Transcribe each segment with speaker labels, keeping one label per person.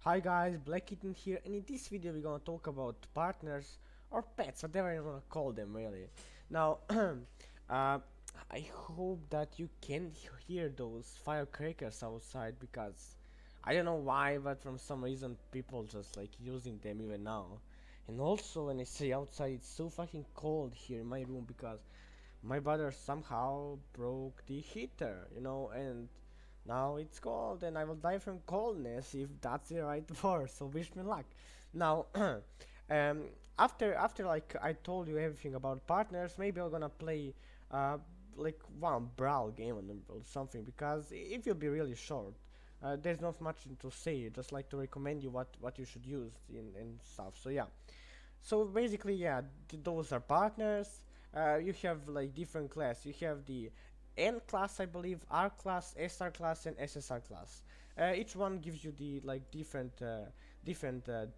Speaker 1: Hi guys, Black Kitten here, and in this video we're gonna talk about partners or pets, whatever you wanna call them really. Now, I hope that you can hear those firecrackers outside because I don't know why, but from some reason people just like using them even now. And also when I say outside, it's so fucking cold here in my room because my brother somehow broke the heater, and now it's cold and I will die from coldness if that's the right word, so wish me luck. Now, um, after like I told you everything about partners, maybe I'm gonna play uh, like one brawl game on them or something because it will be really short. There's not much to say, just like to recommend you what you should use in stuff. So yeah. So basically, yeah, those are partners. You have like different class. You have the N class, I believe, R class, SR class, and SSR class. Each one gives you the like different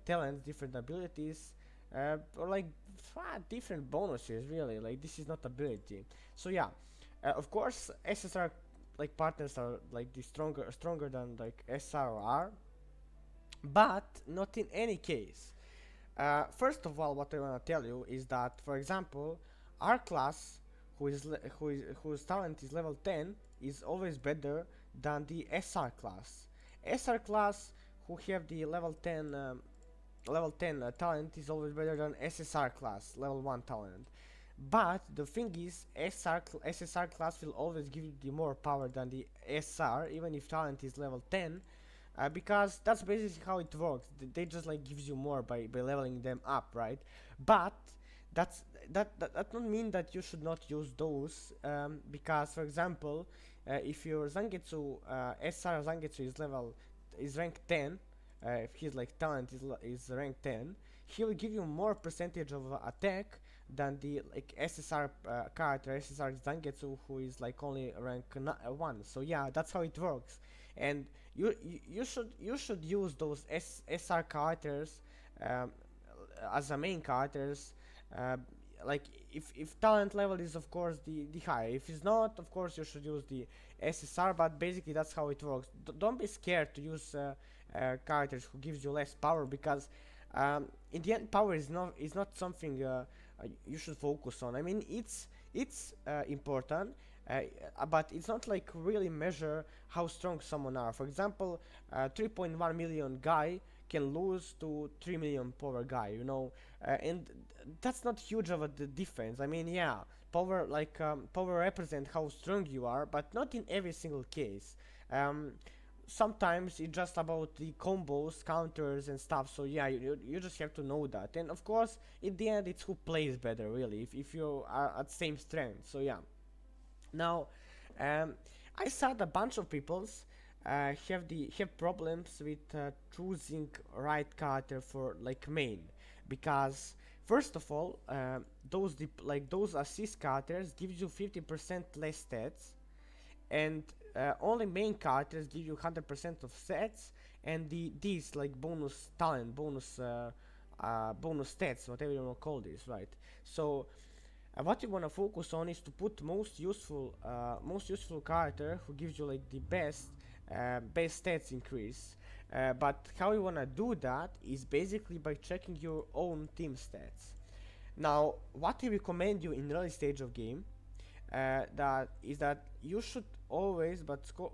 Speaker 1: talents, different abilities, or like different bonuses. Really, like this is not ability. So yeah, of course, SSR like partners are like the stronger than like SR or R, but not in any case. First of all, what I want to tell you is that, for example, our class, whose talent is level 10, is always better than the SR class. SR class, who have the level 10 talent, is always better than SSR class, level 1 talent. But the thing is, SSR class will always give you the more power than the SR, even if talent is level 10, because that's basically how it works. They just like gives you more by leveling them up, right? But that's that don't mean that you should not use those, because for example, if your Zangetsu SR Zangetsu is rank 10, if his like talent is rank 10, he will give you more percentage of attack than the like SSR character SSR Zangetsu, who is like only rank 1. So yeah, that's how it works. And you should use those SR characters, um, as a main characters, uh, like if talent level is of course the higher. If it's not, of course you should use the SSR, but basically that's how it works. Don't be scared to use characters who gives you less power, because in the end power is not something you should focus on. I mean, it's important, but it's not like really measure how strong someone are. For example, 3.1 million guy can lose to 3 million power guy, and that's not huge of a difference. I mean, yeah, power represent how strong you are, but not in every single case. Um, Sometimes it's just about the combos, counters, and stuff. So yeah, you just have to know that. And of course, in the end, it's who plays better, really. If you are at same strength. So yeah. Now, um, I saw a bunch of people's have problems with choosing right character for like main, because first of all, those assist characters gives you 50% less stats, and only main characters give you 100% of stats, and these like bonus talent, bonus stats, whatever you want to call this, right? So what you want to focus on is to put most useful character who gives you like the best stats increase. But how you want to do that is basically by checking your own team stats. Now, what I recommend you in early stage of game, that you should always,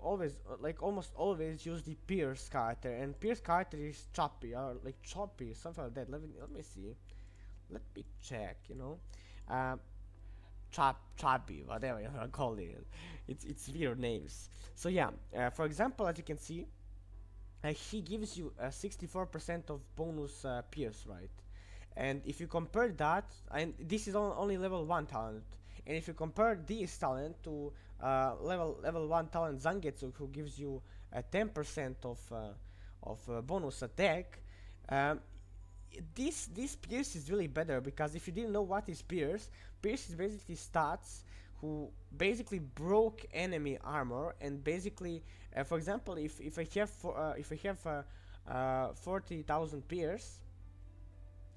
Speaker 1: always, like almost always, use the Pierce character, and Pierce character is choppy, or like choppy, something like that. Let me see. Let me check. Um, choppy, whatever you wanna call it. It's weird names. So yeah, for example, as you can see, he gives you 64% of bonus Pierce, right? And if you compare that, and this is only level 1 talent, and if you compare this talent to level 1 talent Zangetsu, who gives you 10% of bonus attack, um, this Pierce is really better, because if you didn't know what is Pierce is basically stats who basically broke enemy armor, and basically, for example, if I have 40,000 Pierce,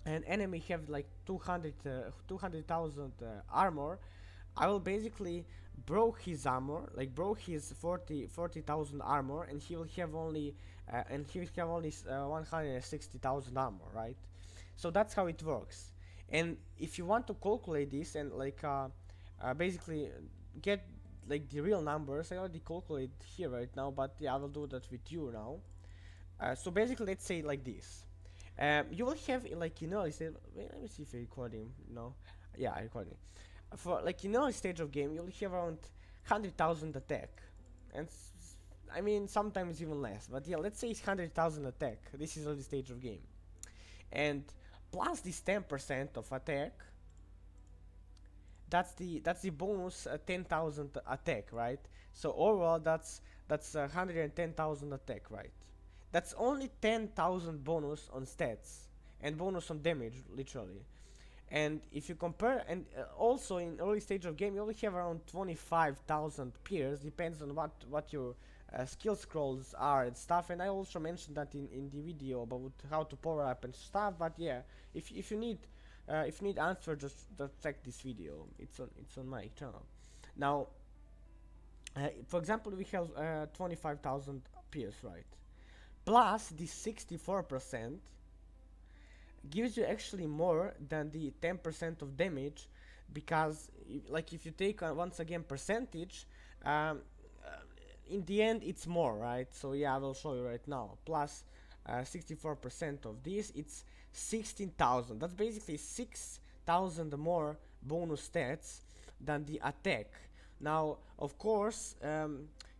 Speaker 1: and enemy have like 200,000 armor, I will basically broke his armor, like broke his 40,000 armor, and he will have only and he will have only 160,000 armor, right? So that's how it works. And if you want to calculate this and like basically get like the real numbers, I already calculate here right now, but yeah, I will do that with you now. So basically, let's say like this. You will have like wait, let me see if you're recording. No, yeah, I'm recording. For like early stage of game, you'll have around 100,000 attack, and I mean sometimes even less. But yeah, let's say it's 100,000 attack. This is early stage of game, and plus this 10% of attack. That's the bonus 10,000 attack, right? So overall, that's 110,000 attack, right? That's only 10,000 bonus on stats and bonus on damage, literally. And if you compare, and also in early stage of game, you only have around 25,000 peers. Depends on what your skill scrolls are and stuff. And I also mentioned that in the video about how to power up and stuff. But yeah, if you need answer, just check this video. It's on my channel. Now, for example, we have 25,000 peers, right? Plus the 64% gives you actually more than the 10% of damage, because like if you take once again percentage, um, uh, in the end it's more, right? So yeah, I will show you right now. Plus 64% of this, it's 16,000. That's basically 6,000 more bonus stats than the attack. Now of course,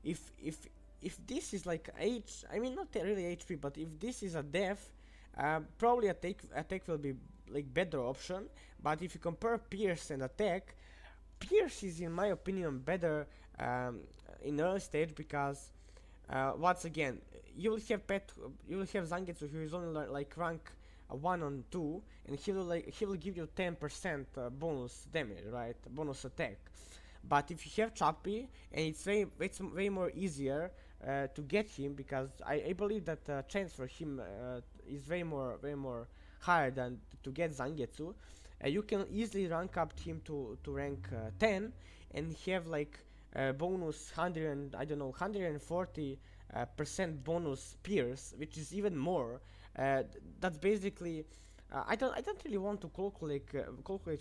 Speaker 1: if this is like I mean not really HP, but if this is a death, probably attack will be like better option. But if you compare Pierce and attack, Pierce is in my opinion better in early stage, because once again you will have Zangetsu who is only like rank 1 on 2, and he will give you 10% bonus damage, right? Bonus attack. But if you have Chappie, and it's way more easier to get him, because I believe that chance for him is way more higher than to get Zangetsu. You can easily rank up him to rank 10 and have like bonus 100 and I don't know 140 percent bonus pierce, which is even more. That's basically I don't really want to calculate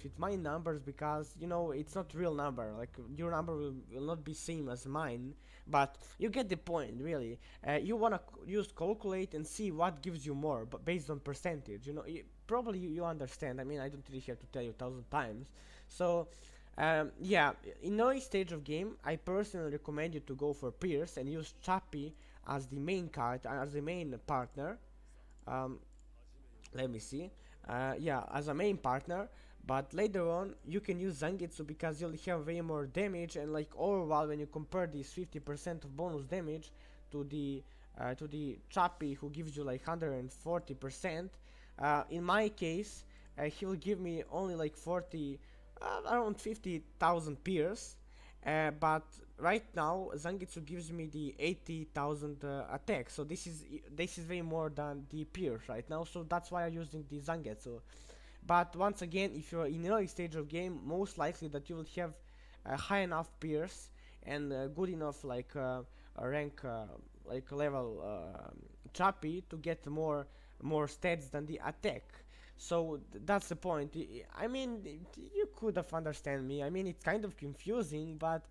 Speaker 1: with my numbers, because it's not real number. Like your number will not be same as mine, but you get the point. Really, you wanna use calculate and see what gives you more, but based on percentage. Probably you understand. I mean, I don't really have to tell you 1,000 times. So. Yeah, in early stage of game, I personally recommend you to go for Pierce and use Chappie as the main card, as the main partner. Um, Let me see. Yeah, as a main partner, but later on you can use Zangetsu, because you'll have way more damage, and like overall when you compare this 50% of bonus damage to the Chappie who gives you like 140%. In my case, he will give me only like 40, around 50,000 peers, but right now Zangetsu gives me the 80,000 attack, so this is way more than the pierce right now, so that's why I'm using the Zangetsu. But once again, if you're in early stage of game, most likely that you will have high enough pierce and good enough like a rank like level Chappie to get more stats than the attack. So that's the point. I mean, you could have understand me. I mean, it's kind of confusing, but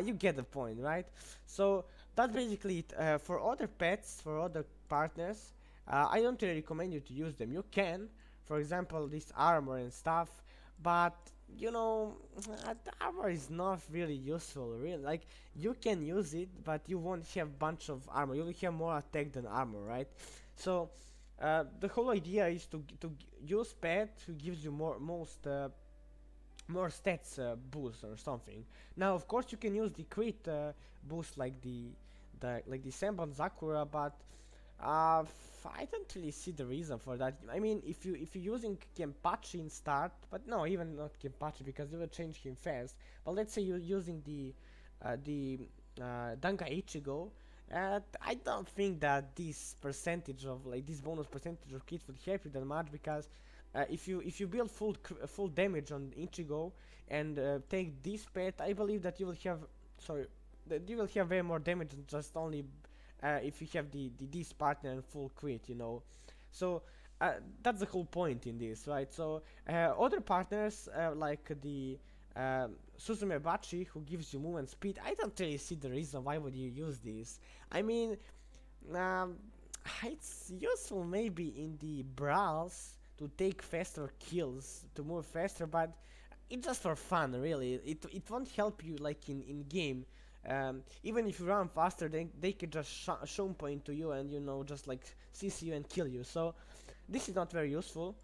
Speaker 1: you get the point, right? So that's basically it. For other pets, for other partners, I don't really recommend you to use them. You can, for example, this armor and stuff, but you know, the armor is not really useful. Really, like you can use it, but you won't have bunch of armor. You will have more attack than armor, right? So the whole idea is to use pet who gives you more stats boost or something. Now, of course, you can use the crit boost like the Senbon Zakura, but I don't really see the reason for that. I mean, if you're using Kenpachi in start, but no, even not Kenpachi, because you will change him fast. But let's say you're using the Danga Ichigo. I don't think that this percentage of like this bonus percentage of kits would help you that much, because if you build full damage on Ichigo and take this pet, I believe that you will have, sorry, that you will have way more damage than just only if you have the this partner and full crit, you know. So that's the whole point in this, right? So other partners like the Suzume Bachi, who gives you movement speed, I don't really see the reason why would you use this. I mean, um, it's useful maybe in the brawls to take faster kills, to move faster, but it's just for fun, really. It won't help you like in game. Even if you run faster, they could just show point to you and, you know, just like CC you and kill you. So this is not very useful.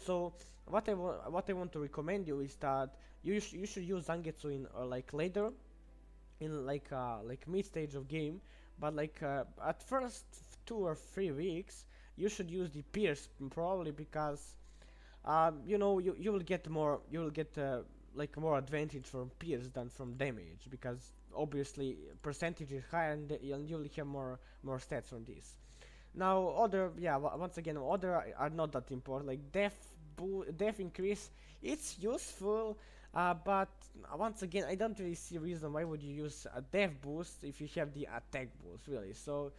Speaker 1: So what I want to recommend you is that you should use Zangetsu in or like later in like mid stage of game, but like at first 2 or 3 weeks you should use the Pierce probably, because you know, you will get more, you will get like more advantage from Pierce than from damage, because obviously percentage is higher, and you will have more stats from this. Now other, yeah, once again, other are not that important. Like death increase, it's useful, but once again, I don't really see reason why would you use a death boost if you have the attack boost, really. So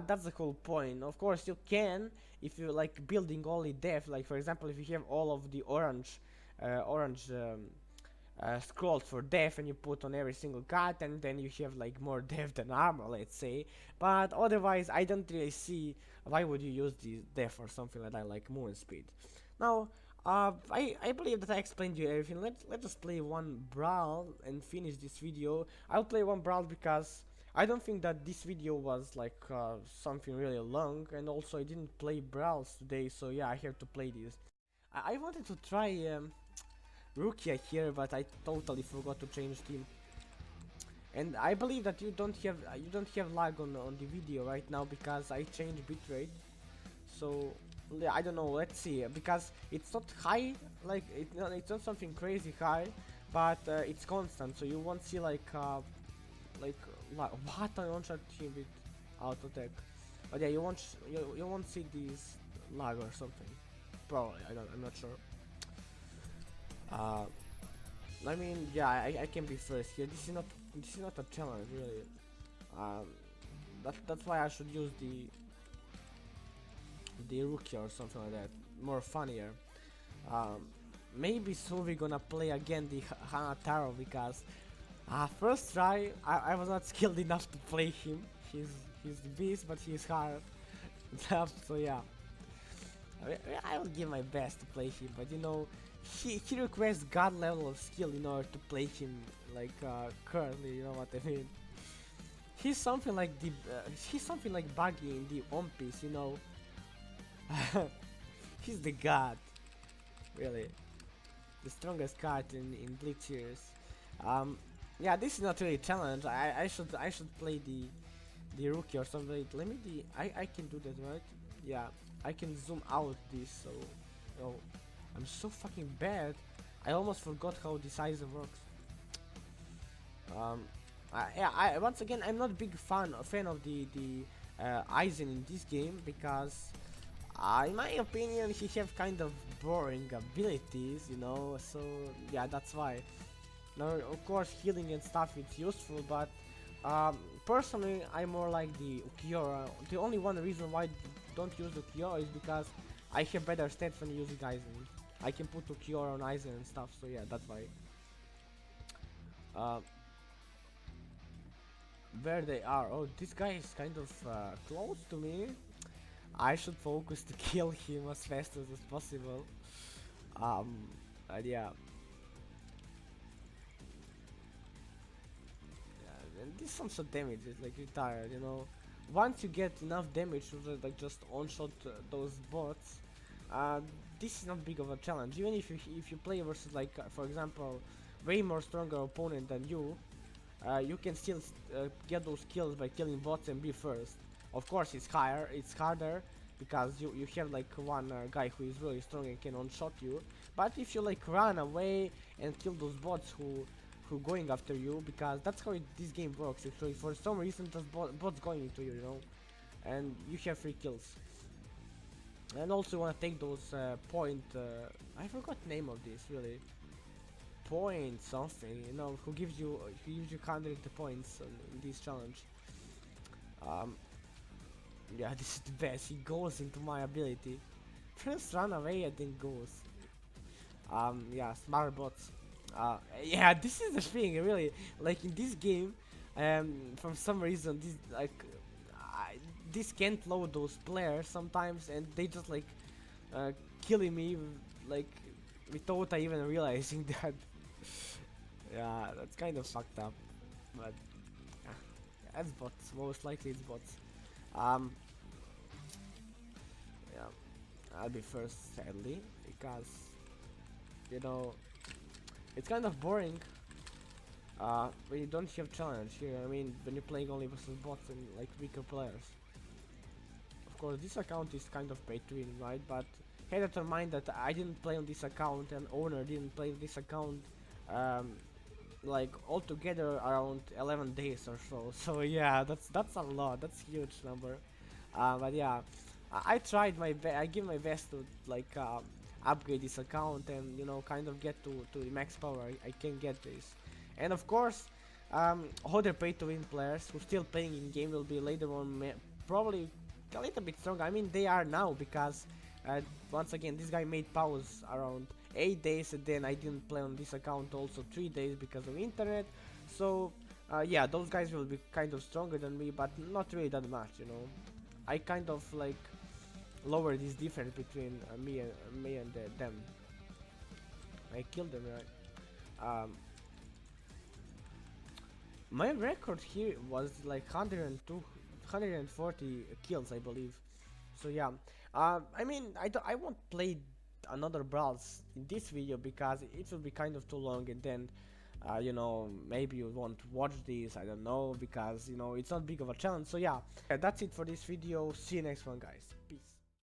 Speaker 1: that's the whole point. Of course, you can if you like building only death. Like for example, if you have all of the orange scrolls for death, and you put on every single card, and then you have like more death than armor, let's say. But otherwise, I don't really see why would you use the death or something like that, like movement speed. Now, I believe that I explained you everything. Let's just play one brawl and finish this video. I'll play one brawl because I don't think that this video was like something really long, and also I didn't play brawls today, so yeah, I have to play this. I wanted to try Rukia here, but I totally forgot to change team. And I believe that you don't have lag on the video right now because I changed bitrate. So I don't know. Let's see, because it's not high, like it's not something crazy high, but it's constant. So you won't see like what I one shot him with auto attack. But yeah, you won't see these lag or something. Probably, I'm not sure. Uh, I mean, yeah, I can be first here. This is not a challenge, really. Um, that's why I should use the rookie or something like that, more funnier. Um, Maybe soon we're gonna play again the Hanataro, because first try I was not skilled enough to play him. He's the beast, but he's hard. So yeah, I will give my best to play him, but you know, he requires god level of skill in order to play him like currently. You know what I mean? He's something like Buggy in the One Piece. You know, he's the god, really, the strongest card in Bleach series. Um, yeah, this is not really a challenge. I should play the rookie or something. Let me I can do that, right? Yeah, I can zoom out this. So, oh, I'm so fucking bad. I almost forgot how this Aizen works. Um, yeah, once again, I'm not a big fan of the Aizen in this game, because in my opinion he have kind of boring abilities, you know. So yeah, that's why. Now, of course, healing and stuff is useful, but personally, I more like the Ukiora. The only one reason why I don't use Ukiora is because I have better stats when using Aizen. I can put Ukiora on Aizen and stuff, so yeah, that's why. Uh, where they are? Oh, this guy is kind of close to me. I should focus to kill him as fast as possible. Um, yeah. And this also damages, like retired, you know. Once you get enough damage to like just one-shot those bots, uh, this is not big of a challenge. Even if you play versus like for example, way more stronger opponent than you, you can still get those kills by killing bots and be first. Of course, it's harder because you have like one guy who is really strong and can one-shot you. But if you like run away and kill those bots who going after you, because that's how this game works. Actually, for some reason, just bots going into you, you know, and you have 3 kills. And also want to take those point. I forgot the name of this, really. Point something, you know, who gives you 100 points in this challenge. Yeah, this is the best. He goes into my ability. First run away and then goes. Yeah, smart bots. Yeah, this is the thing, really. Like in this game, for some reason, I, this can't load those players sometimes, and they just like uh, killing me, like without I even realizing that. Yeah, that's kind of fucked up, but yeah, it's bots. Most likely it's bots. Um, yeah, I'll be first, sadly, because you know it's kind of boring when you don't have challenge here. I mean, when you're playing only versus bots and like weaker players. Of course, this account is kind of pay to win, right? But had to mind that I didn't play on this account and owner didn't play on this account um, like altogether around 11 days or so. So yeah, that's a lot. That's huge number. But yeah, I tried my best. I give my best to like upgrade this account and kind of get to the max power I can get this. And of course, other pay to win players who still playing in game will be later on probably a little bit stronger. I mean they are now because uh, once again this guy made pause around 8 days and then I didn't play on this account also 3 days because of internet. So yeah, those guys will be kind of stronger than me, but not really that much. I kind of like lower this difference between me and them. I killed them, right? My record here was like 102, 140 kills, I believe. So yeah, I mean, I won't play another brawls in this video because it will be kind of too long, and then, maybe you won't watch this. I don't know because it's not big of a challenge. So yeah, that's it for this video. See you next one, guys.